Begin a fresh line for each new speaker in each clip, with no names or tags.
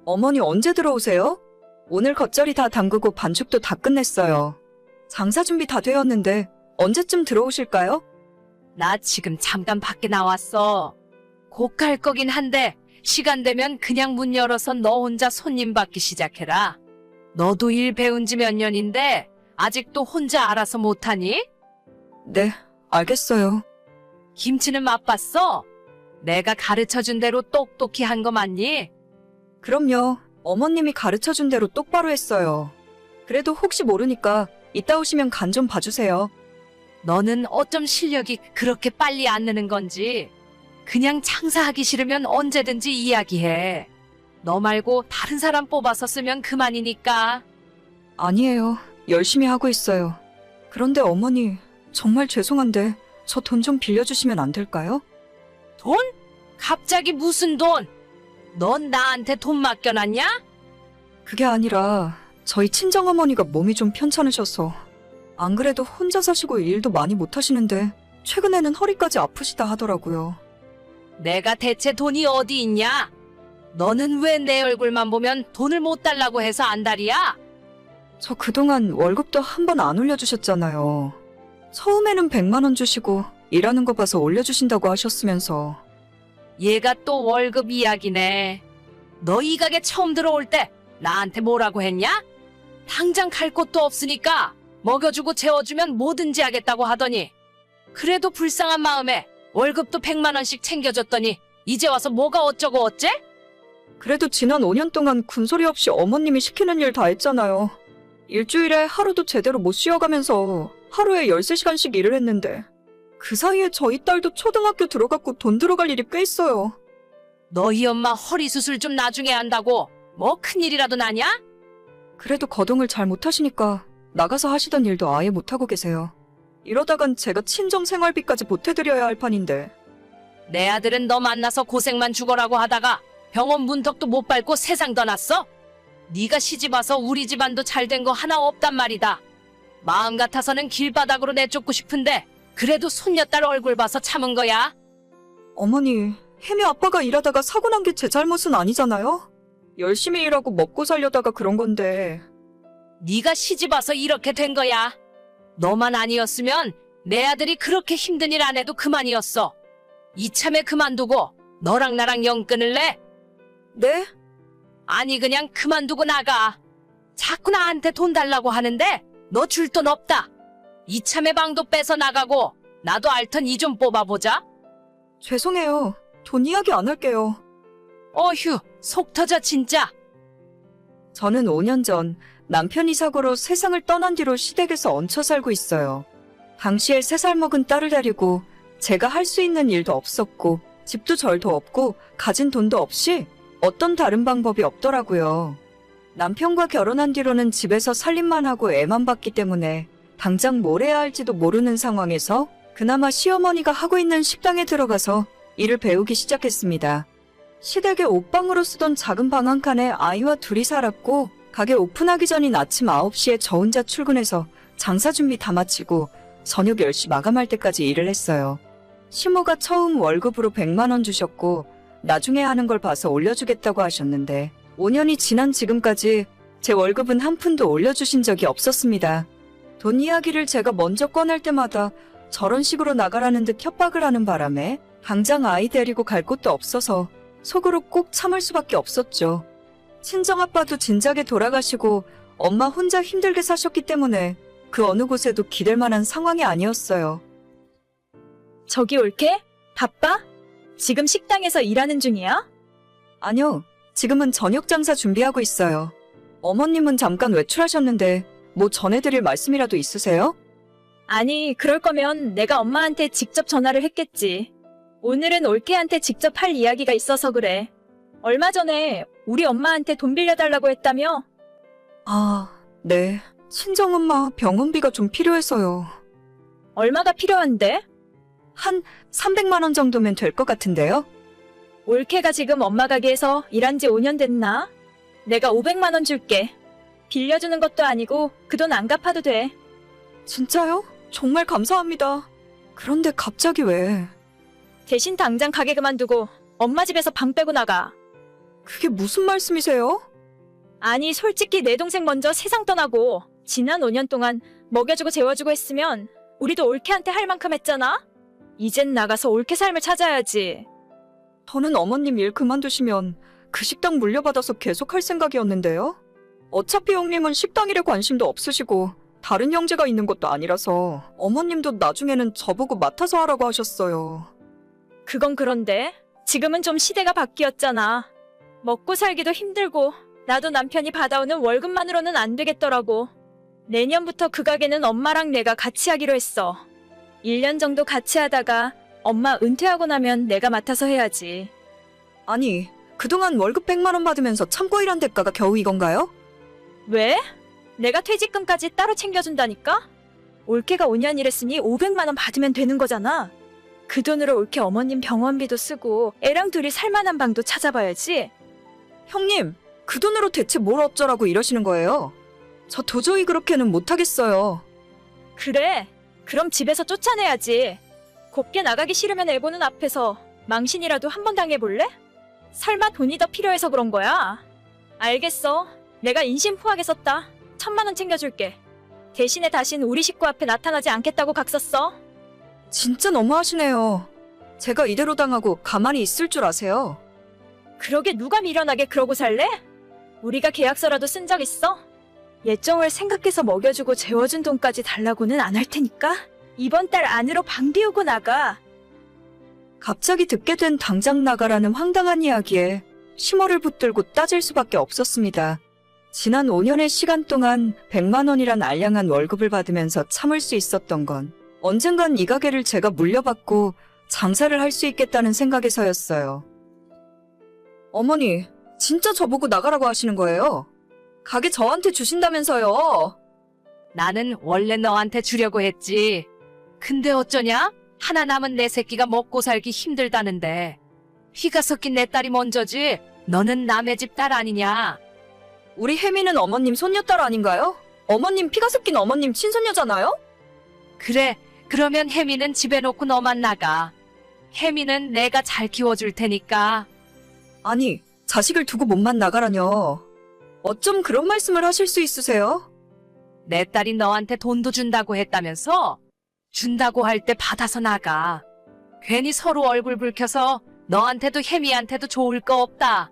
어머니 언제 들어오세요? 오늘 겉절이 다 담그고 반죽도 다 끝냈어요. 장사 준비 다 되었는데 언제쯤 들어오실까요?
나 지금 잠깐 밖에 나왔어. 곧 갈 거긴 한데 시간 되면 그냥 문 열어서 너 혼자 손님 받기 시작해라. 너도 일 배운 지 몇 년인데 아직도 혼자 알아서 못하니?
네, 알겠어요.
김치는 맛봤어? 내가 가르쳐준 대로 똑똑히 한 거 맞니?
그럼요. 어머님이 가르쳐준 대로 똑바로 했어요. 그래도 혹시 모르니까 이따 오시면 간 좀 봐주세요.
너는 어쩜 실력이 그렇게 빨리 안 느는 건지. 그냥 장사하기 싫으면 언제든지 이야기해. 너 말고 다른 사람 뽑아서 쓰면 그만이니까.
아니에요. 열심히 하고 있어요. 그런데 어머니, 정말 죄송한데 저 돈 좀 빌려주시면 안 될까요?
돈? 갑자기 무슨 돈? 넌 나한테 돈 맡겨놨냐?
그게 아니라 저희 친정어머니가 몸이 좀 편찮으셔서 안 그래도 혼자 사시고 일도 많이 못 하시는데 최근에는 허리까지 아프시다 하더라고요.
내가 대체 돈이 어디 있냐? 너는 왜 내 얼굴만 보면 돈을 못 달라고 해서 안달이야?
저 그동안 월급도 한 번 안 올려주셨잖아요. 처음에는 100만 원 주시고 일하는 거 봐서 올려주신다고 하셨으면서.
얘가 또 월급 이야기네. 너 이 가게 처음 들어올 때 나한테 뭐라고 했냐? 당장 갈 곳도 없으니까 먹여주고 재워주면 뭐든지 하겠다고 하더니 그래도 불쌍한 마음에 월급도 100만 원씩 챙겨줬더니 이제 와서 뭐가 어쩌고 어째?
그래도 지난 5년 동안 군소리 없이 어머님이 시키는 일 다 했잖아요. 일주일에 하루도 제대로 못 쉬어가면서 하루에 13시간씩 일을 했는데 그 사이에 저희 딸도 초등학교 들어갔고 돈 들어갈 일이 꽤 있어요.
너희 엄마 허리 수술 좀 나중에 한다고 뭐 큰일이라도 나냐?
그래도 거동을 잘 못하시니까 나가서 하시던 일도 아예 못하고 계세요. 이러다간 제가 친정 생활비까지 보태드려야 할 판인데.
내 아들은 너 만나서 고생만 죽어라고 하다가 병원 문턱도 못 밟고 세상 떠났어? 네가 시집와서 우리 집안도 잘 된 거 하나 없단 말이다. 마음 같아서는 길바닥으로 내쫓고 싶은데 그래도 손녀딸 얼굴 봐서 참은 거야.
어머니, 혜미 아빠가 일하다가 사고 난 게 제 잘못은 아니잖아요? 열심히 일하고 먹고 살려다가 그런 건데.
네가 시집와서 이렇게 된 거야. 너만 아니었으면 내 아들이 그렇게 힘든 일 안 해도 그만이었어. 이참에 그만두고 너랑 나랑 영 끊을래?
네?
아니 그냥 그만두고 나가. 자꾸 나한테 돈 달라고 하는데 너 줄 돈 없다. 이참에 방도 빼서 나가고 나도 알턴 이 좀 뽑아보자.
죄송해요. 돈 이야기 안 할게요.
어휴 속 터져 진짜.
저는 5년 전 남편이 사고로 세상을 떠난 뒤로 시댁에서 얹혀 살고 있어요. 당시에 3살 먹은 딸을 데리고 제가 할 수 있는 일도 없었고 집도 절도 없고 가진 돈도 없이 어떤 다른 방법이 없더라고요. 남편과 결혼한 뒤로는 집에서 살림만 하고 애만 봤기 때문에 당장 뭘 해야 할지도 모르는 상황에서 그나마 시어머니가 하고 있는 식당에 들어가서 일을 배우기 시작했습니다. 시댁의 옷방으로 쓰던 작은 방 한 칸에 아이와 둘이 살았고 가게 오픈하기 전인 아침 9시에 저 혼자 출근해서 장사 준비 다 마치고 저녁 10시 마감할 때까지 일을 했어요. 시모가 처음 월급으로 100만 원 주셨고 나중에 하는 걸 봐서 올려주겠다고 하셨는데 5년이 지난 지금까지 제 월급은 한 푼도 올려주신 적이 없었습니다. 돈 이야기를 제가 먼저 꺼낼 때마다 저런 식으로 나가라는 듯 협박을 하는 바람에 당장 아이 데리고 갈 곳도 없어서 속으로 꼭 참을 수밖에 없었죠. 친정아빠도 진작에 돌아가시고 엄마 혼자 힘들게 사셨기 때문에 그 어느 곳에도 기댈 만한 상황이 아니었어요.
저기 올케? 바빠? 지금 식당에서 일하는 중이야?
아니요, 지금은 저녁 장사 준비하고 있어요. 어머님은 잠깐 외출하셨는데 뭐 전해드릴 말씀이라도 있으세요?
아니, 그럴 거면 내가 엄마한테 직접 전화를 했겠지. 오늘은 올케한테 직접 할 이야기가 있어서 그래. 얼마 전에 우리 엄마한테 돈 빌려달라고 했다며?
아, 네. 친정엄마 병원비가 좀 필요해서요.
얼마가 필요한데?
한 300만 원 정도면 될 것 같은데요?
올케가 지금 엄마 가게에서 일한 지 5년 됐나? 내가 500만 원 줄게. 빌려주는 것도 아니고 그 돈 안 갚아도 돼.
진짜요? 정말 감사합니다. 그런데 갑자기 왜?
대신 당장 가게 그만두고 엄마 집에서 방 빼고 나가.
그게 무슨 말씀이세요?
아니, 솔직히 내 동생 먼저 세상 떠나고 지난 5년 동안 먹여주고 재워주고 했으면 우리도 올케한테 할 만큼 했잖아? 이젠 나가서 올케 삶을 찾아야지.
저는 어머님 일 그만두시면 그 식당 물려받아서 계속 할 생각이었는데요. 어차피 형님은 식당 일에 관심도 없으시고 다른 형제가 있는 것도 아니라서 어머님도 나중에는 저보고 맡아서 하라고 하셨어요.
그건 그런데 지금은 좀 시대가 바뀌었잖아. 먹고 살기도 힘들고 나도 남편이 받아오는 월급만으로는 안 되겠더라고. 내년부터 그 가게는 엄마랑 내가 같이 하기로 했어. 1년 정도 같이 하다가 엄마 은퇴하고 나면 내가 맡아서 해야지.
아니, 그동안 월급 100만 원 받으면서 참고 일한 대가가 겨우 이건가요?
왜? 내가 퇴직금까지 따로 챙겨준다니까? 올케가 5년 일했으니 500만 원 받으면 되는 거잖아. 그 돈으로 올케 어머님 병원비도 쓰고 애랑 둘이 살만한 방도 찾아봐야지.
형님, 그 돈으로 대체 뭘 어쩌라고 이러시는 거예요? 저 도저히 그렇게는 못하겠어요.
그래, 그럼 집에서 쫓아내야지. 곱게 나가기 싫으면 애 보는 앞에서 망신이라도 한번 당해볼래? 설마 돈이 더 필요해서 그런 거야? 알겠어. 내가 인심포하게 썼다. 1000만 원 챙겨줄게. 대신에 다신 우리 식구 앞에 나타나지 않겠다고 각섰어.
진짜 너무하시네요. 제가 이대로 당하고 가만히 있을 줄 아세요?
그러게 누가 미련하게 그러고 살래? 우리가 계약서라도 쓴 적 있어? 예정을 생각해서 먹여주고 재워준 돈까지 달라고는 안 할 테니까 이번 달 안으로 방 비우고 나가.
갑자기 듣게 된 당장 나가라는 황당한 이야기에 심호를 붙들고 따질 수밖에 없었습니다. 지난 5년의 시간 동안 100만 원이란 알량한 월급을 받으면서 참을 수 있었던 건 언젠간 이 가게를 제가 물려받고 장사를 할 수 있겠다는 생각에서였어요. 어머니, 진짜 저보고 나가라고 하시는 거예요? 가게 저한테 주신다면서요?
나는 원래 너한테 주려고 했지. 근데 어쩌냐? 하나 남은 내 새끼가 먹고 살기 힘들다는데. 피가 섞인 내 딸이 먼저지. 너는 남의 집 딸 아니냐?
우리 혜미는 어머님 손녀딸 아닌가요? 어머님 피가 섞인 어머님 친손녀잖아요?
그래, 그러면 혜미는 집에 놓고 너만 나가. 혜미는 내가 잘 키워줄 테니까.
아니, 자식을 두고 몸만 나가라뇨. 어쩜 그런 말씀을 하실 수 있으세요?
내 딸이 너한테 돈도 준다고 했다면서? 준다고 할 때 받아서 나가. 괜히 서로 얼굴 붉혀서 너한테도 혜미한테도 좋을 거 없다.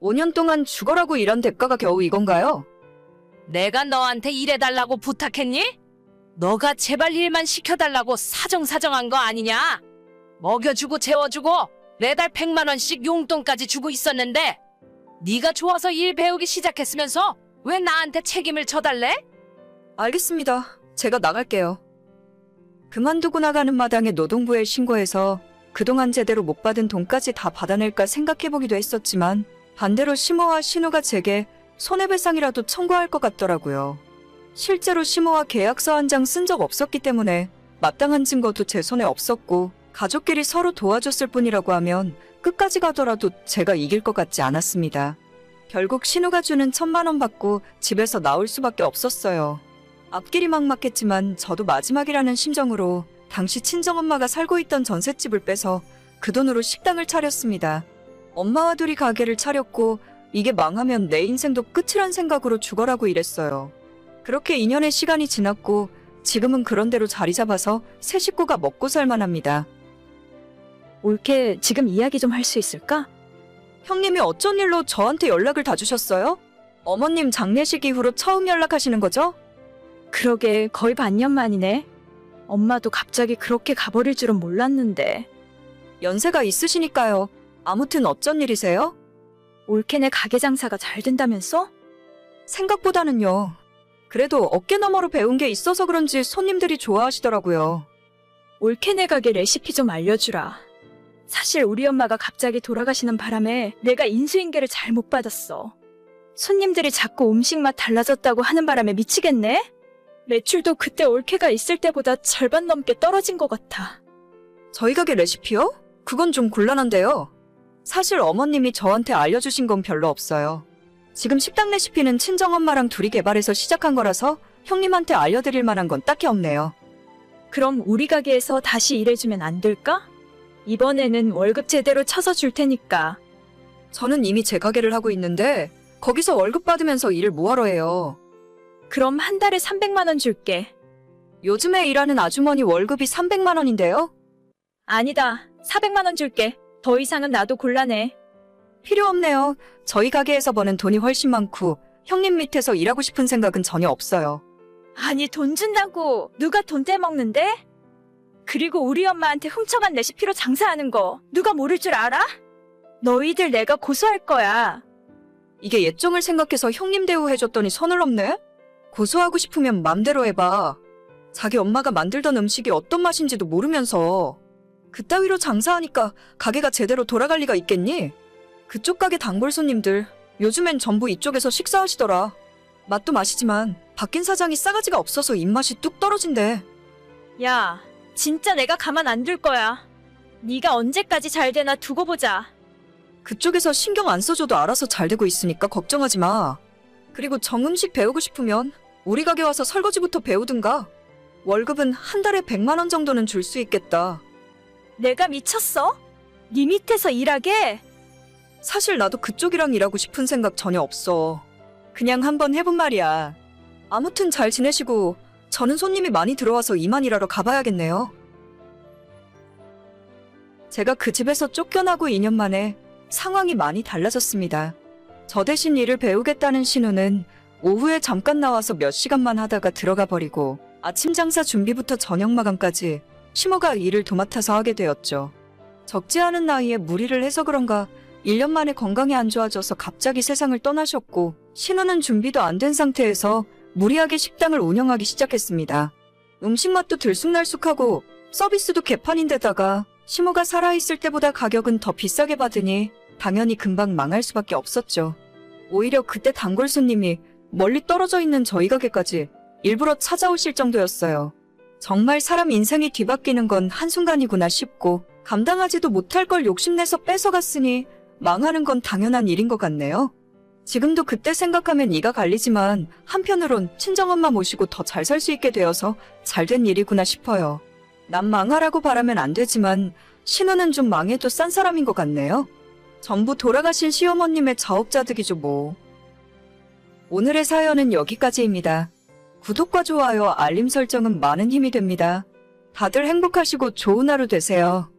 5년 동안 죽어라고 일한 대가가 겨우 이건가요?
내가 너한테 일해달라고 부탁했니? 너가 제발 일만 시켜달라고 사정사정한 거 아니냐? 먹여주고 재워주고 매달 100만 원씩 용돈까지 주고 있었는데 네가 좋아서 일 배우기 시작했으면서 왜 나한테 책임을 져달래?
알겠습니다. 제가 나갈게요. 그만두고 나가는 마당에 노동부에 신고해서 그동안 제대로 못 받은 돈까지 다 받아낼까 생각해보기도 했었지만 반대로 심호와 신우가 제게 손해배상이라도 청구할 것 같더라고요. 실제로 심호와 계약서 한 장 쓴 적 없었기 때문에 마땅한 증거도 제 손에 없었고 가족끼리 서로 도와줬을 뿐이라고 하면 끝까지 가더라도 제가 이길 것 같지 않았습니다. 결국 신우가 주는 1000만 원 받고 집에서 나올 수밖에 없었어요. 앞길이 막막했지만 저도 마지막이라는 심정으로 당시 친정엄마가 살고 있던 전셋집을 빼서 그 돈으로 식당을 차렸습니다. 엄마와 둘이 가게를 차렸고 이게 망하면 내 인생도 끝이란 생각으로 죽어라고 일했어요. 그렇게 2년의 시간이 지났고 지금은 그런대로 자리 잡아서 새 식구가 먹고 살만합니다.
올케 지금 이야기 좀 할 수 있을까?
형님이 어쩐 일로 저한테 연락을 다 주셨어요? 어머님 장례식 이후로 처음 연락하시는 거죠?
그러게 거의 반년 만이네. 엄마도 갑자기 그렇게 가버릴 줄은 몰랐는데.
연세가 있으시니까요. 아무튼 어쩐 일이세요?
올케네 가게 장사가 잘 된다면서?
생각보다는요. 그래도 어깨너머로 배운 게 있어서 그런지 손님들이 좋아하시더라고요.
올케네 가게 레시피 좀 알려주라. 사실 우리 엄마가 갑자기 돌아가시는 바람에 내가 인수인계를 잘 못 받았어. 손님들이 자꾸 음식 맛 달라졌다고 하는 바람에 미치겠네? 매출도 그때 올케가 있을 때보다 절반 넘게 떨어진 것 같아.
저희 가게 레시피요? 그건 좀 곤란한데요. 사실 어머님이 저한테 알려주신 건 별로 없어요. 지금 식당 레시피는 친정엄마랑 둘이 개발해서 시작한 거라서 형님한테 알려드릴 만한 건 딱히 없네요.
그럼 우리 가게에서 다시 일해주면 안 될까? 이번에는 월급 제대로 쳐서 줄 테니까.
저는 이미 제 가게를 하고 있는데 거기서 월급 받으면서 일을 뭐하러 해요.
그럼 한 달에 300만 원 줄게.
요즘에 일하는 아주머니 월급이 300만 원인데요?
아니다. 400만 원 줄게. 더 이상은 나도 곤란해.
필요 없네요. 저희 가게에서 버는 돈이 훨씬 많고 형님 밑에서 일하고 싶은 생각은 전혀 없어요.
아니, 돈 준다고 누가 돈 떼먹는데? 그리고 우리 엄마한테 훔쳐간 레시피로 장사하는 거 누가 모를 줄 알아? 너희들 내가 고소할 거야.
이게 예정을 생각해서 형님 대우해줬더니 선을 넘네? 고소하고 싶으면 맘대로 해봐. 자기 엄마가 만들던 음식이 어떤 맛인지도 모르면서 그따위로 장사하니까 가게가 제대로 돌아갈 리가 있겠니? 그쪽 가게 단골 손님들 요즘엔 전부 이쪽에서 식사하시더라. 맛도 맛이지만 바뀐 사장이 싸가지가 없어서 입맛이 뚝 떨어진대.
야, 진짜 내가 가만 안 둘 거야. 네가 언제까지 잘 되나 두고 보자.
그쪽에서 신경 안 써줘도 알아서 잘 되고 있으니까 걱정하지 마. 그리고 정음식 배우고 싶으면 우리 가게 와서 설거지부터 배우든가. 월급은 한 달에 100만 원 정도는 줄 수 있겠다.
내가 미쳤어? 네 밑에서 일하게?
사실 나도 그쪽이랑 일하고 싶은 생각 전혀 없어. 그냥 한번 해본 말이야. 아무튼 잘 지내시고 저는 손님이 많이 들어와서 이만 일하러 가봐야겠네요. 제가 그 집에서 쫓겨나고 2년 만에 상황이 많이 달라졌습니다. 저 대신 일을 배우겠다는 신우는 오후에 잠깐 나와서 몇 시간만 하다가 들어가 버리고 아침 장사 준비부터 저녁 마감까지 시모가 일을 도맡아서 하게 되었죠. 적지 않은 나이에 무리를 해서 그런가 1년 만에 건강이 안 좋아져서 갑자기 세상을 떠나셨고 신우는 준비도 안 된 상태에서 무리하게 식당을 운영하기 시작했습니다. 음식 맛도 들쑥날쑥하고 서비스도 개판인데다가 시모가 살아있을 때보다 가격은 더 비싸게 받으니 당연히 금방 망할 수밖에 없었죠. 오히려 그때 단골 손님이 멀리 떨어져 있는 저희 가게까지 일부러 찾아오실 정도였어요. 정말 사람 인생이 뒤바뀌는 건 한순간이구나 싶고 감당하지도 못할 걸 욕심내서 뺏어갔으니 망하는 건 당연한 일인 것 같네요. 지금도 그때 생각하면 이가 갈리지만 한편으론 친정엄마 모시고 더 잘 살 수 있게 되어서 잘된 일이구나 싶어요. 남 망하라고 바라면 안 되지만 신우는 좀 망해도 싼 사람인 것 같네요. 전부 돌아가신 시어머님의 자업자득이죠 뭐. 오늘의 사연은 여기까지입니다. 구독과 좋아요, 알림 설정은 많은 힘이 됩니다. 다들 행복하시고 좋은 하루 되세요.